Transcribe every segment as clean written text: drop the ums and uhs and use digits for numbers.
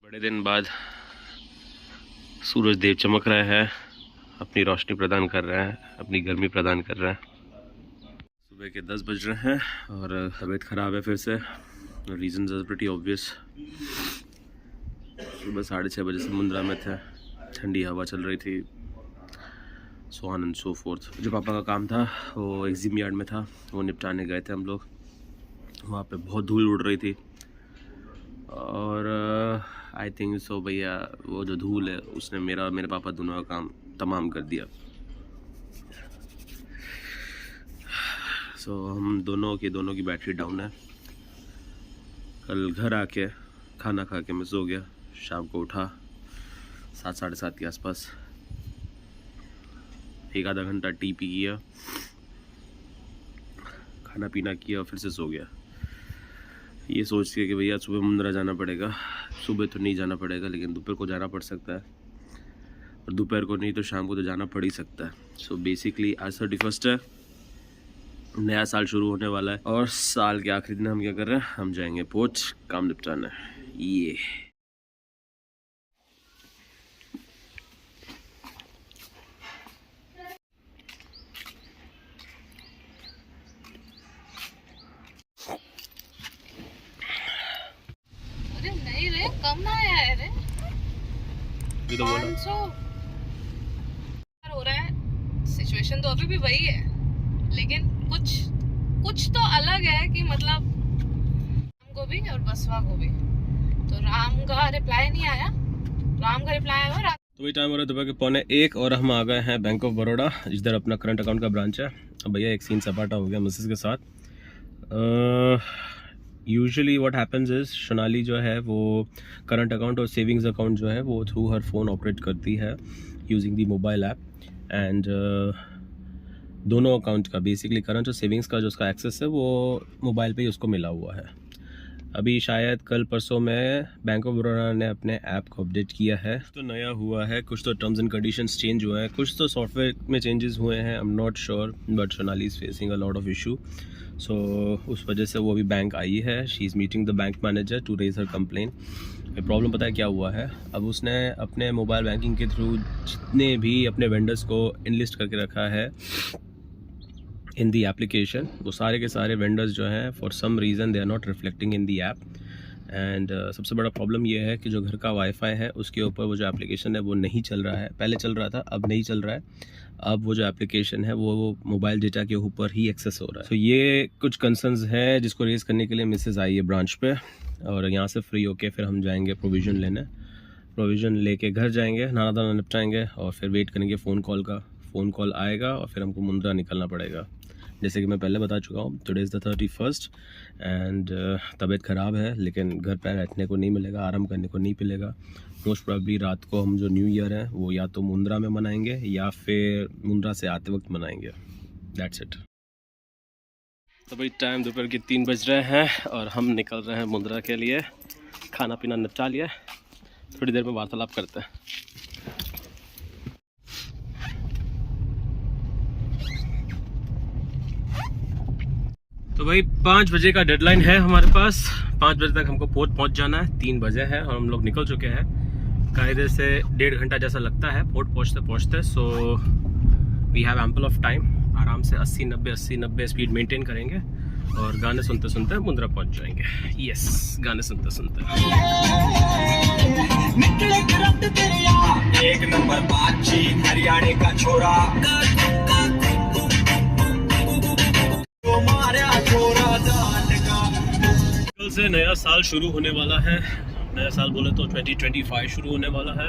बड़े दिन बाद सूरज देव चमक रहा है, अपनी रोशनी प्रदान कर रहा है, अपनी गर्मी प्रदान कर रहा है। सुबह के 10 बज रहे हैं और तबीयत ख़राब है फिर से। Reasons are pretty obvious. सुबह 6:30 बजे से मुंद्रा में थे, ठंडी हवा चल रही थी, so on and so fourth. जो पापा का काम था वो एग्जिम यार्ड में था, वो निपटाने गए थे हम लोग। वहाँ पे बहुत धूल उड़ रही थी और आई थिंक सो भैया वो जो धूल है उसने मेरे पापा दोनों का काम तमाम कर दिया। सो हम दोनों की बैटरी डाउन है। कल घर आके खाना खा के मैं सो गया। शाम को उठा 7 साढ़े 7 के आसपास, एक आधा घंटा टी पी किया, खाना पीना किया और फिर से सो गया। ये सोच के कि भैया सुबह मुंद्रा जाना पड़ेगा। सुबह तो नहीं जाना पड़ेगा लेकिन दोपहर को जाना पड़ सकता है, और दोपहर को नहीं तो शाम को तो जाना पड़ ही सकता है। सो बेसिकली आज 31 है, नया साल शुरू होने वाला है और साल के आखिरी दिन हम क्या कर रहे हैं, हम जाएंगे पोच काम निपटाना है। ये अरे नहीं रे, कम ना आया है रे। ये तो बोला 500 हो रहा है। सिचुएशन तो अभी भी वही है, लेकिन कुछ तो अलग है कि मतलब राम को भी और बसवा को भी। तो राम का रिप्लाई नहीं आया, राम का रिप्लाई आया रात। तो वही टाइम हो रहा है दोपहर के 1:15 और हम आ गए हैं बैंक ऑफ बड़ौदा, जिधर अपना करंट अकाउंट का ब्रांच है। अब भैया एक सीन सपाटा हो गया मिसेस के साथ। Usually what happens is, Sonali जो है वो करंट अकाउंट और सेविंग्स अकाउंट जो है वो थ्रू हर फ़ोन ऑपरेट करती है using the mobile app. And दोनों अकाउंट का बेसिकली करंट और सेविंग्स का जो उसका एक्सेस है वो मोबाइल पे ही उसको मिला हुआ है। अभी शायद कल परसों में बैंक ऑफ बड़ौदा ने अपने ऐप को अपडेट किया है, तो नया हुआ है, कुछ तो टर्म्स एंड कंडीशंस चेंज हुए हैं, कुछ तो सॉफ्टवेयर में चेंजेस हुए हैं। I am not sure, but Sonali is facing a lot of issue. So उस वजह से वो अभी बैंक आई है। She is meeting the bank manager to raise her complain. Problem पता है क्या हुआ है, अब उसने अपने मोबाइल बैंकिंग के थ्रू जितने भी अपने वेंडर्स को इनलिस्ट करके रखा है इन दी एप्लीकेशन, वो सारे के सारे वेंडर्स जो हैं for some reason they are not reflecting in the app. And सबसे बड़ा प्रॉब्लम ये है कि जो घर का वाईफाई है उसके ऊपर वो जो एप्लीकेशन है वो नहीं चल रहा है। पहले चल रहा था, अब नहीं चल रहा है। अब वो जो एप्लीकेशन है वो मोबाइल डेटा के ऊपर ही एक्सेस हो रहा है। तो ये कुछ कंसर्न्स है जिसको रेज़ करने के लिए मिसेस आई है ब्रांच पे, और यहाँ से फ्री होके फिर हम जाएंगे प्रोविज़न लेने। प्रोविज़न लेके घर जाएंगे, नहाना धोना निपटाएंगे और फिर वेट करेंगे फ़ोन कॉल का। फ़ोन कॉल आएगा और फिर हमको मुंद्रा निकलना पड़ेगा। जैसे कि मैं पहले बता चुका हूँ, today is the 31st and तबीयत ख़राब है, लेकिन घर पर बैठने को नहीं मिलेगा, आराम करने को नहीं मिलेगा। मोस्ट प्रॉब्ली रात को हम जो न्यू ईयर है वो या तो मुंद्रा में मनाएंगे या फिर मुंद्रा से आते वक्त मनाएंगे। That's it. तो भाई टाइम दोपहर के 3 बज रहे हैं और हम निकल रहे हैं मुंद्रा के लिए। खाना पीना निपटा लिया, थोड़ी देर में वार्तालाप करते हैं। तो भाई 5 बजे का डेडलाइन है हमारे पास। 5 बजे तक हमको पोर्ट पहुंच जाना है। 3 बजे हैं और हम लोग निकल चुके हैं। कायदे से 1.5 घंटा जैसा लगता है पोर्ट पहुंचते। So we have ample of time. आराम से 80-90 स्पीड मेंटेन करेंगे और गाने सुनते सुनते मुंद्रा पहुंच जाएंगे। यस, गाने सुनते सुनते। एक नंबर बातचीत, हरियाणा का छोरा, कल से नया साल शुरू होने वाला है। नया साल बोले तो 2025 शुरू होने वाला है।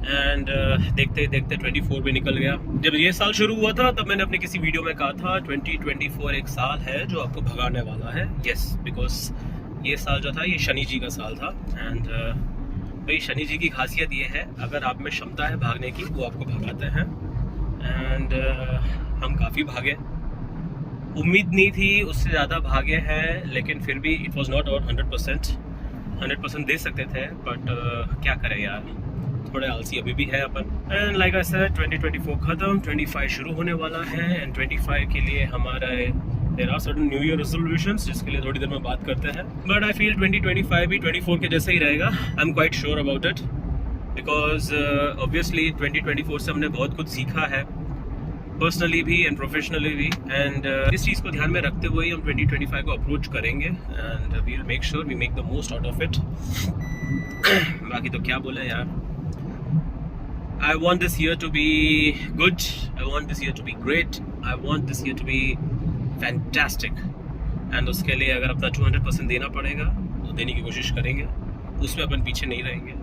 एंड देखते ही देखते 24 भी निकल गया। जब ये साल शुरू हुआ था तब मैंने अपने किसी वीडियो में कहा था 2024 एक साल है जो आपको भगाने वाला है। यस, बिकॉज ये साल जो था ये शनि जी का साल था। एंड भाई शनि जी की खासियत ये है, अगर आप में क्षमता है भागने की वो आपको भगाते हैं। एंड हम काफ़ी भागे, उम्मीद नहीं थी उससे ज़्यादा भागे हैं, लेकिन फिर भी इट वॉज नॉट और 100% दे सकते थे। बट क्या करें यार, थोड़े आलसी अभी भी है अपन। एंड लाइक आई सेड 2024 ख़त्म, 25 शुरू होने वाला है। एंड 25 के लिए हमारा there are certain new year resolutions जिसके लिए थोड़ी देर में बात करते हैं, बट आई फील 2025 भी 24 के जैसा ही रहेगा। I am quite sure about it because obviously 2024 से हमने बहुत कुछ सीखा है, पर्सनली भी एंड प्रोफेशनली भी, एंड इस चीज़ को ध्यान में रखते हुए ही हम 2025 को अप्रोच करेंगे and we will make sure we make the most out of it. बाकी तो क्या बोले यार, I want this year to be good, I want this year to be great, I want this year to be fantastic, and उसके लिए अगर अपना 200% देना पड़ेगा तो देने की कोशिश करेंगे, उसमें अपन पीछे नहीं रहेंगे।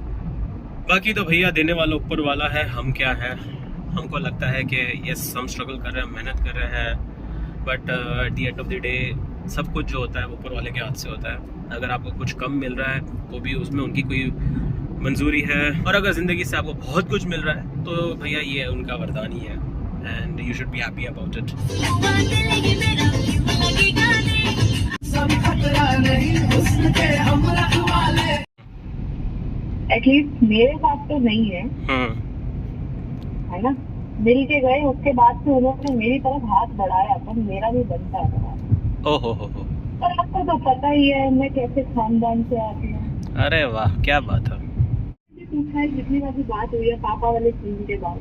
बाकी तो भैया देने वाला ऊपर वाला है, हम क्या है, हमको लगता है कि यस हम स्ट्रगल कर रहे हैं, मेहनत कर रहे हैं, but at the end of the day सब कुछ जो होता है वो ऊपर वाले के हाथ से होता है। अगर आपको कुछ कम मिल रहा है तो भी उसमें उनकी कोई मंजूरी है, और अगर ज़िंदगी से आपको बहुत कुछ मिल रहा है तो भैया ये उनका वरदान ही है, and you should be happy about it. At least मेरे साथ तो नहीं है, है ना। मिल के गए, उसके बाद से उन्होंने मेरी तरफ हाथ बढ़ाया तो मेरा भी बनता है। ओहो हो। पर आपको तो पता ही है मैं कैसे खानदान से आती हूँ। अरे वाह क्या बात है। पूछा है जितनी बार बात हुई है पापा वाले सीन के बाद,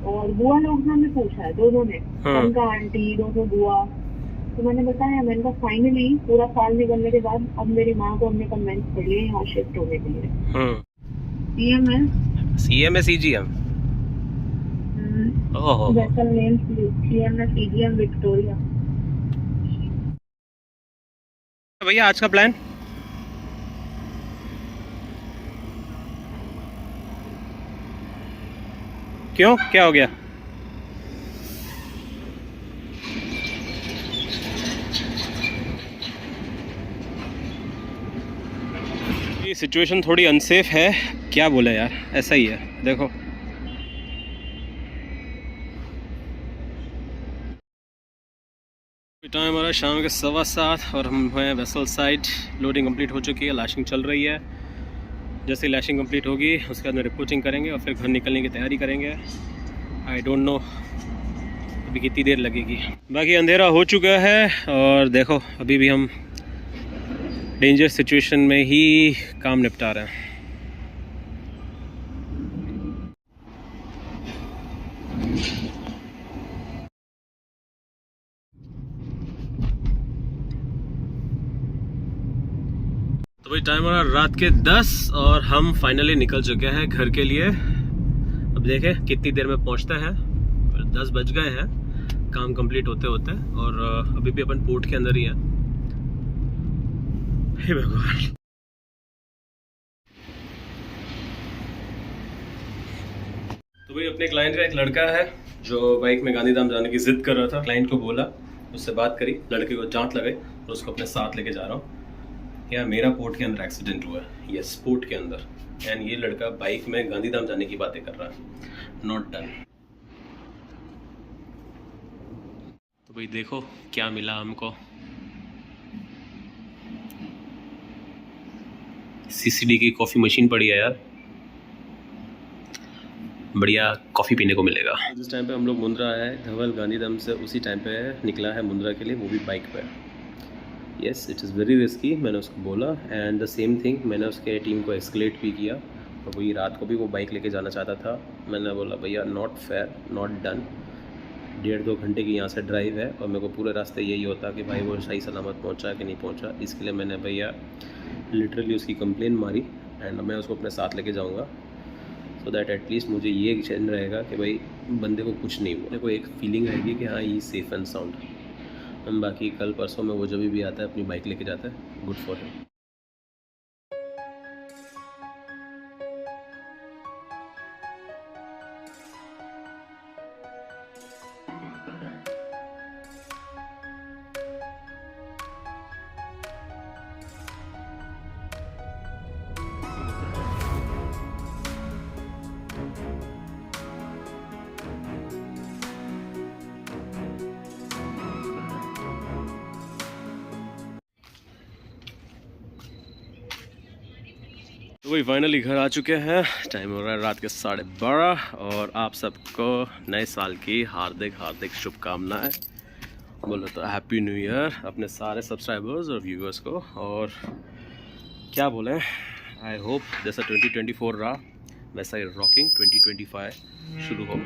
और बुआ लोग ने पूछा है, दोनों ने, उनका आंटी दोनों बुआ, तो मैंने बताया, मैंने कहा फाइनली पूरा साल निकलने के बाद अब मेरी माँ को हमने कन्वेंस कर लिया यहाँ शिफ्ट होने के लिए। सीएम है, सीएम है सीजीएम, ओहो वैसल नेम सीएम है सीजीएम विक्टोरिया। भैया आज का प्लान क्यों, क्या हो गया? ये सिचुएशन थोड़ी अनसेफ है, क्या बोले यार, ऐसा ही है। देखो टाइम हमारा शाम के 7:15 और हम हैं वेसल साइड। लोडिंग कंप्लीट हो चुकी है, लैशिंग चल रही है। जैसे लैशिंग कंप्लीट होगी उसके बाद में रिपोर्टिंग करेंगे और फिर घर निकलने की तैयारी करेंगे। आई डोंट नो अभी कितनी देर लगेगी। बाकी अंधेरा हो चुका है और देखो अभी भी हम डेंजर सिचुएशन में ही काम निपटा रहे हैं। तो भाई टाइम हमारा रात के 10 और हम फाइनली निकल चुके हैं घर के लिए। अब देखें कितनी देर में पहुंचते हैं। 10 बज गए हैं काम कंप्लीट होते होते, और अभी भी अपन पोर्ट के अंदर ही हैं। हे भगवान। तो भाई अपने क्लाइंट का एक लड़का है जो बाइक में गांधीधाम जाने की जिद कर रहा था। क्लाइंट को बोला, उससे बात करी, लड़के को जांच लगाई और उसको अपने साथ लेके जा रहा हूँ। यार मेरा पोर्ट के अंदर एक्सीडेंट हुआ है, यस पोर्ट के अंदर, एंड ये लड़का बाइक में गांधीधाम जाने की बातें कर रहा है। Not done. तो भाई देखो क्या मिला हमको। सीसीडी की कॉफ़ी मशीन पड़ी है यार, बढ़िया कॉफ़ी पीने को मिलेगा। जिस टाइम पे हम लोग मुंद्रा आए, धवल गांधीधाम से उसी टाइम पे निकला है मुंद्रा के लिए, वो भी बाइक पे। Yes it is very risky, मैंने उसको बोला, एंड द सेम थिंग मैंने उसके टीम को एस्केलेट भी किया। और वही रात को भी वो बाइक लेके जाना चाहता था। मैंने बोला भैया नॉट फेयर, नॉट डन। 1.5-2 घंटे की यहाँ से ड्राइव है और मेरे को पूरे रास्ते यही होता कि भाई वो सही सलामत पहुँचा कि नहीं पहुँचा। इसके लिए मैंने भैया लिटरली उसकी कंप्लेन मारी, एंड मैं उसको अपने साथ लेके जाऊँगा, सो दैट एटलीस्ट मुझे ये चैन रहेगा कि भाई बंदे को कुछ नहीं हुआ। मेरे को एक फीलिंग रहेगी कि हाँ ही सेफ एंड साउंड। हम बाकी कल परसों में वो जब भी आता है अपनी बाइक लेके जाता है, गुड फॉर हिम। तो वही फाइनली घर आ चुके हैं। टाइम हो रहा है रात के 12:30 और आप सबको नए साल की हार्दिक हार्दिक शुभकामनाएं। बोलो तो हैप्पी न्यू ईयर अपने सारे सब्सक्राइबर्स और व्यूअर्स को। और क्या बोलें, आई होप जैसा 2024 रहा वैसा ही रॉकिंग 2025 शुरू हो।